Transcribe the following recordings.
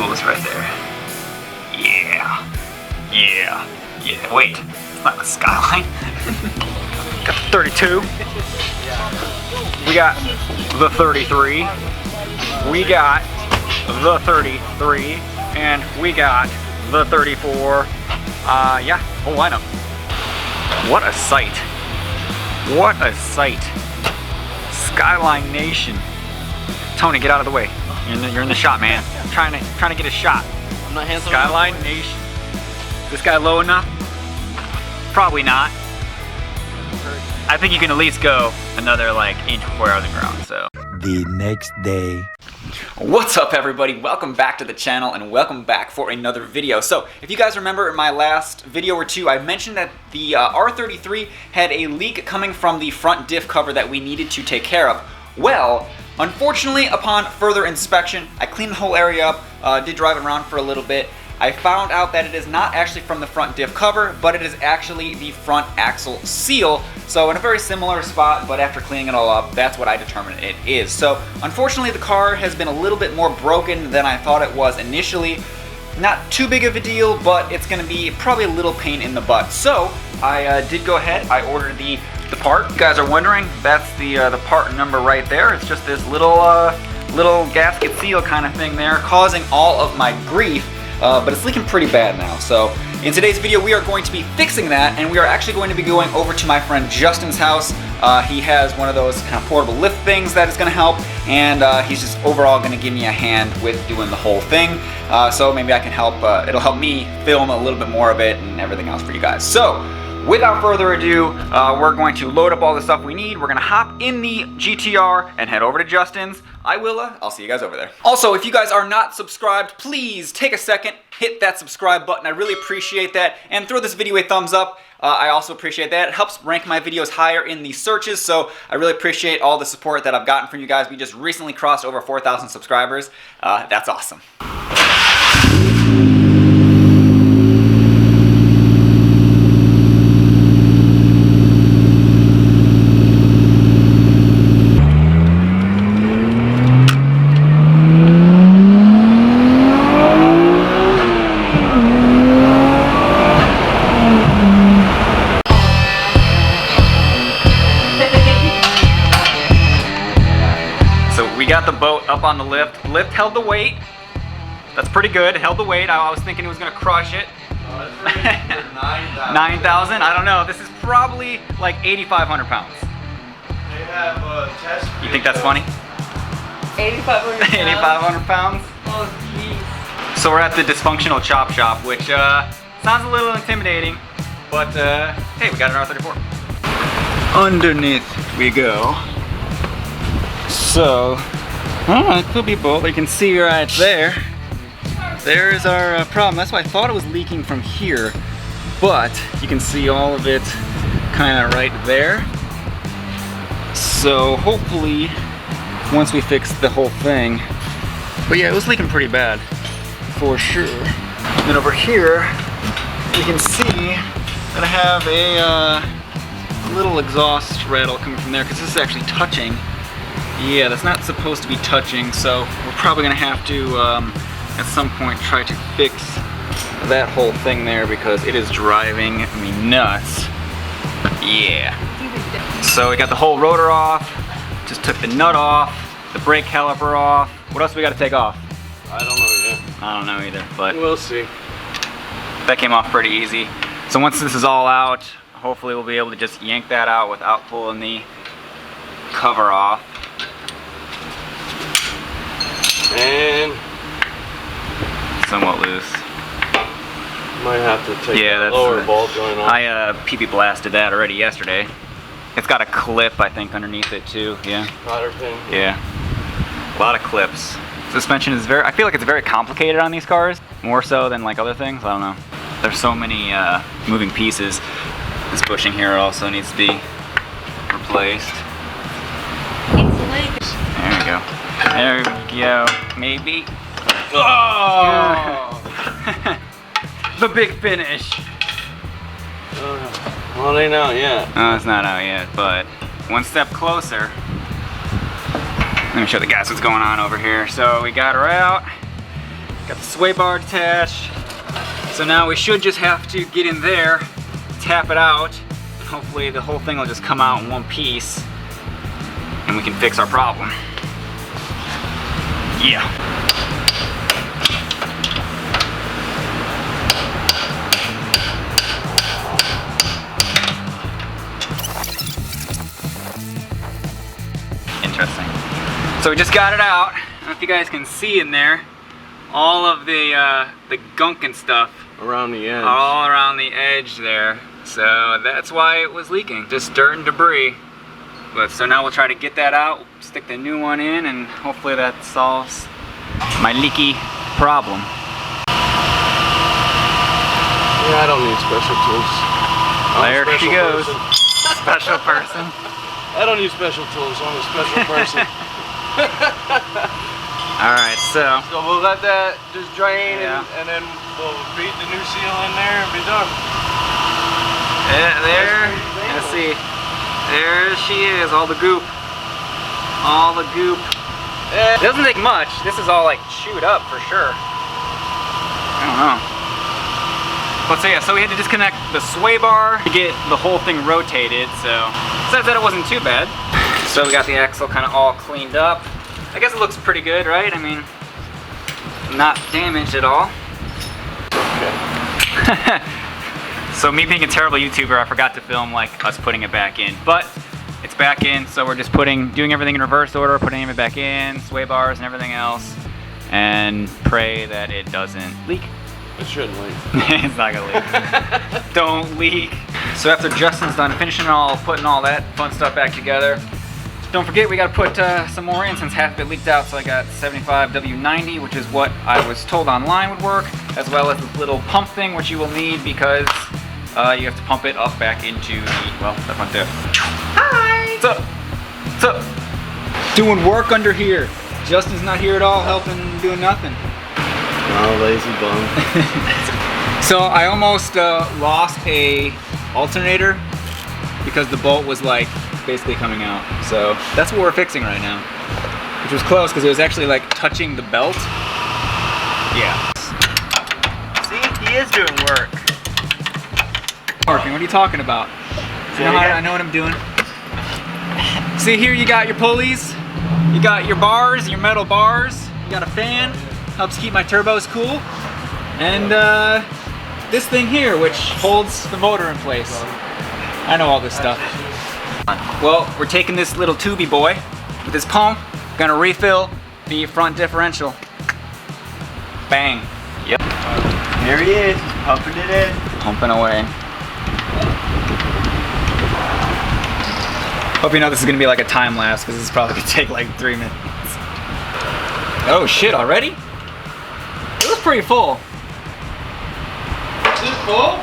coolest right there. Yeah. Yeah. Yeah. Wait, it's not the Skyline. Got the 32. We got the 33. We got the 33. And we got the 34. Yeah, whole lineup. What a sight. What a sight. Skyline Nation. Tony, get out of the way. You're in the shot, man. Trying to get a shot. I'm not handsome. Skyline Nation. This guy low enough? Probably not. I think you can at least go another like inch before you're on the ground, so. The next day. What's up, everybody? Welcome back to the channel and welcome back for another video. So if you guys remember in my last video or two, I mentioned that the R33 had a leak coming from the front diff cover that we needed to take care of. Well, unfortunately, upon further inspection, I cleaned the whole area up, did drive it around for a little bit. I found out that it is not actually from the front diff cover, but it is actually the front axle seal. So in a very similar spot, but after cleaning it all up, that's what I determined it is. So unfortunately, the car has been a little bit more broken than I thought it was initially. Not too big of a deal, but it's gonna be probably a little pain in the butt. So I did go ahead, I ordered the part. You guys are wondering, that's the part number right there. It's just this little gasket seal kind of thing there, causing all of my grief. But it's leaking pretty bad now. So in today's video, we are going to be fixing that, and we are actually going to be going over to my friend Justin's house. He has one of those kind of portable lift things that is going to help, and he's just overall going to give me a hand with doing the whole thing. So maybe I can help, it'll help me film a little bit more of it and everything else for you guys. So without further ado, we're going to load up all the stuff we need. We're going to hop in the GTR and head over to Justin's. I'll see you guys over there. Also, if you guys are not subscribed, please take a second, hit that subscribe button. I really appreciate that. And throw this video a thumbs up. I also appreciate that. It helps rank my videos higher in the searches, so I really appreciate all the support that I've gotten from you guys. We just recently crossed over 4,000 subscribers. That's awesome. We got the boat up on the lift. Lift held the weight. That's pretty good. It held the weight. I was thinking it was gonna crush it. 9,000? I don't know. This is probably like 8,500 pounds. They have a test. You think that's funny? 8,500 pounds. 8,500 pounds? Oh, jeez. So we're at the dysfunctional chop shop, which sounds a little intimidating, but hey, we got an R34. Underneath we go. So, it could be both. You can see right there. There's our problem. That's why I thought it was leaking from here, but you can see all of it kind of right there. So hopefully, once we fix the whole thing, but yeah, it was leaking pretty bad, for sure. And then over here, you can see that I have a little exhaust rattle coming from there, because this is actually touching. Yeah, that's not supposed to be touching, so we're probably gonna have to, at some point, try to fix that whole thing there because it is driving me nuts. Yeah. So we got the whole rotor off, just took the nut off, the brake caliper off. What else we gotta take off? I don't know yet. I don't know either, but we'll see. That came off pretty easy. So once this is all out, hopefully we'll be able to just yank that out without pulling the cover off. And somewhat loose. Might have to take the lower bolt joint off. I PP blasted that already yesterday. It's got a clip, I think, underneath it too. Yeah. Cotter pin. Yeah. A lot of clips. Suspension is I feel like it's very complicated on these cars, more so than like other things. I don't know. There's so many moving pieces. This bushing here also needs to be replaced. There we go. There we go. Maybe. Oh! The big finish. Well, it ain't out yet. No, it's not out yet, but one step closer. Let me show the guys what's going on over here. So we got her out. Got the sway bar detached. So now we should just have to get in there, tap it out, and hopefully the whole thing will just come out in one piece and we can fix our problem. Yeah. Interesting. So we just got it out. I don't know if you guys can see in there all of the gunk and stuff around the edge. All around the edge there. So that's why it was leaking. Just dirt and debris. But so now we'll try to get that out, stick the new one in, and hopefully that solves my leaky problem. Yeah, I don't need special tools. There she goes. Special person. I don't need special tools. I'm a special person. Alright, so we'll let that just drain, yeah. and then we'll beat the new seal in there and be done. There, let's see. There she is, all the goop. All the goop. It doesn't take much. This is all like chewed up for sure. I don't know. But so yeah, so we had to disconnect the sway bar to get the whole thing rotated, so says that it wasn't too bad. So we got the axle kind of all cleaned up. I guess it looks pretty good, right? I mean, not damaged at all. Okay. So me being a terrible YouTuber, I forgot to film like us putting it back in, but it's back in, so we're just doing everything in reverse order, putting it back in, sway bars and everything else, and pray that it doesn't leak. It shouldn't leak. It's not gonna leak. Don't leak. So after Justin's done finishing putting all that fun stuff back together, don't forget we gotta put some more in since half of it leaked out. So I got 75 W90, which is what I was told online would work, as well as this little pump thing, which you will need because you have to pump it up back into the, well, that front there. Hi! What's up? What's up? Doing work under here. Justin's not here at all, helping, doing nothing. Oh, lazy bum. So I almost lost a alternator because the bolt was like basically coming out. So that's what we're fixing right now, which was close because it was actually like touching the belt. Yeah. See, he is doing work. Parking, what are you talking about? You know I know what I'm doing. See here, you got your pulleys, you got your bars, your metal bars, you got a fan, helps keep my turbos cool, and this thing here, which holds the motor in place. I know all this stuff. Well, we're taking this little tubey boy with this pump, gonna refill the front differential. Bang. Yep. There he is, pumping it in. Pumping away. Hope you know this is gonna be like a time lapse because this is probably gonna take like 3 minutes. Oh shit, already? It was pretty full. Is it full?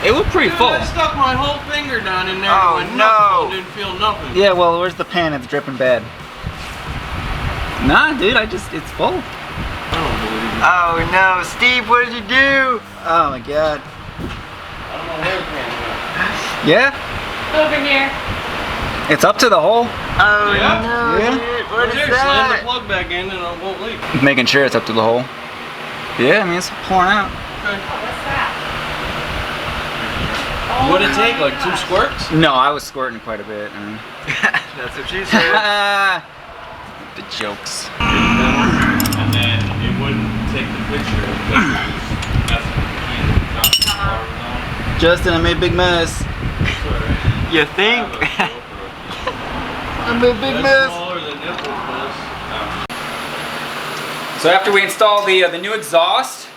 It looked pretty full. I stuck my whole finger down in there. Oh, and no. Didn't feel nothing. Yeah, well, where's the pan? It's dripping bad. Nah, dude, it's full. I don't believe you. Oh no, Steve, what did you do? Oh my god. I don't know where the pan went. Yeah? Over here. It's up to the hole. Oh Yeah? no, Yeah. dude, what is Slam that? the plug back in and it won't leak. Making sure it's up to the hole. Yeah, I mean, it's pouring out. Okay. What's that? What did it take, like 2 squirts? No, I was squirting quite a bit. That's what she said. The jokes. And then it wouldn't take the picture because it was messing with the camera. Justin, I made a big mess. You think? I made a big mess. Smaller than nipples was. So after we install the new exhaust,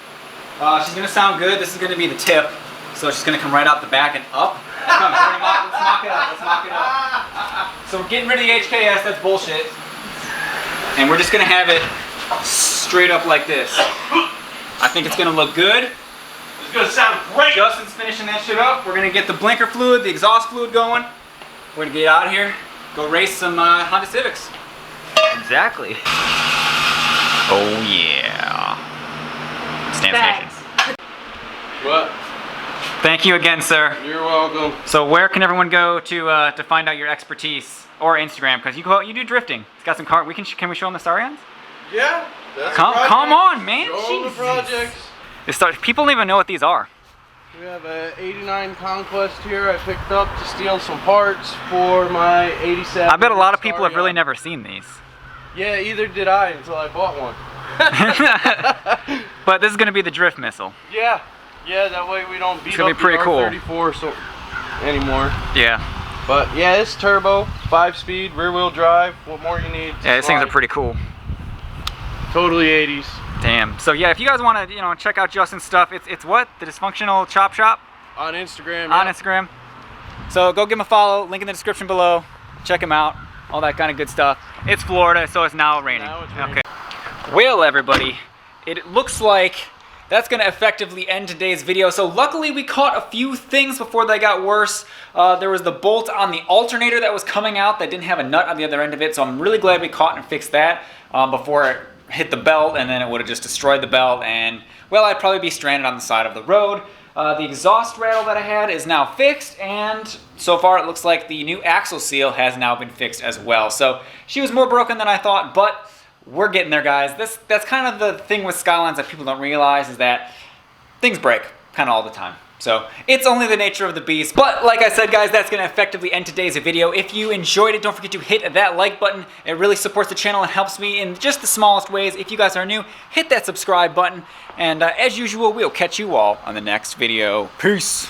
she's gonna sound good. This is gonna be the tip. So it's just gonna come right out the back and up. Come, let's mock it up, let's mock it up. So we're getting rid of the HKS, that's bullshit. And we're just gonna have it straight up like this. I think it's gonna look good. It's gonna sound great. Justin's finishing that shit up. We're gonna get the blinker fluid, the exhaust fluid going. We're gonna get out of here, go race some Honda Civics. Exactly. Oh yeah. Stamp Thanks. station. What? Thank you again, sir. You're welcome. So where can everyone go to find out your expertise, or Instagram? Because you do drifting. It's got some car. Can we show them the Starions? Yeah. That's Come on, man. Show 'em the Jesus. projects. People don't even know what these are. We have a 89 Conquest here I picked up to steal some parts for my 87. I bet a lot of people have really never seen these. Yeah, either did I until I bought one. But this is going to be the drift missile. Yeah, that way we don't beat It's gonna up be pretty the cool. R34 anymore. Yeah. But yeah, it's turbo, 5-speed, rear-wheel drive. What more you need? Yeah, these things are pretty cool. Totally 80s. Damn. So yeah, if you guys want to, check out Justin's stuff, it's what? The Dysfunctional Chop Shop? On Instagram. On yeah. Instagram. So go give him a follow, link in the description below. Check him out. All that kind of good stuff. It's Florida, so it's now raining. Now it's raining. Okay. Well, everybody, it looks like that's going to effectively end today's video. So luckily we caught a few things before they got worse. There was the bolt on the alternator that was coming out that didn't have a nut on the other end of it. So I'm really glad we caught and fixed that before it hit the belt, and then it would have just destroyed the belt, and well, I'd probably be stranded on the side of the road. The exhaust rattle that I had is now fixed, and so far it looks like the new axle seal has now been fixed as well. So she was more broken than I thought, but we're getting there, guys. That's kind of the thing with Skylines that people don't realize, is that things break kind of all the time. So it's only the nature of the beast. But like I said, guys, that's going to effectively end today's video. If you enjoyed it, don't forget to hit that like button. It really supports the channel and helps me in just the smallest ways. If you guys are new, hit that subscribe button. And as usual, we'll catch you all on the next video. Peace.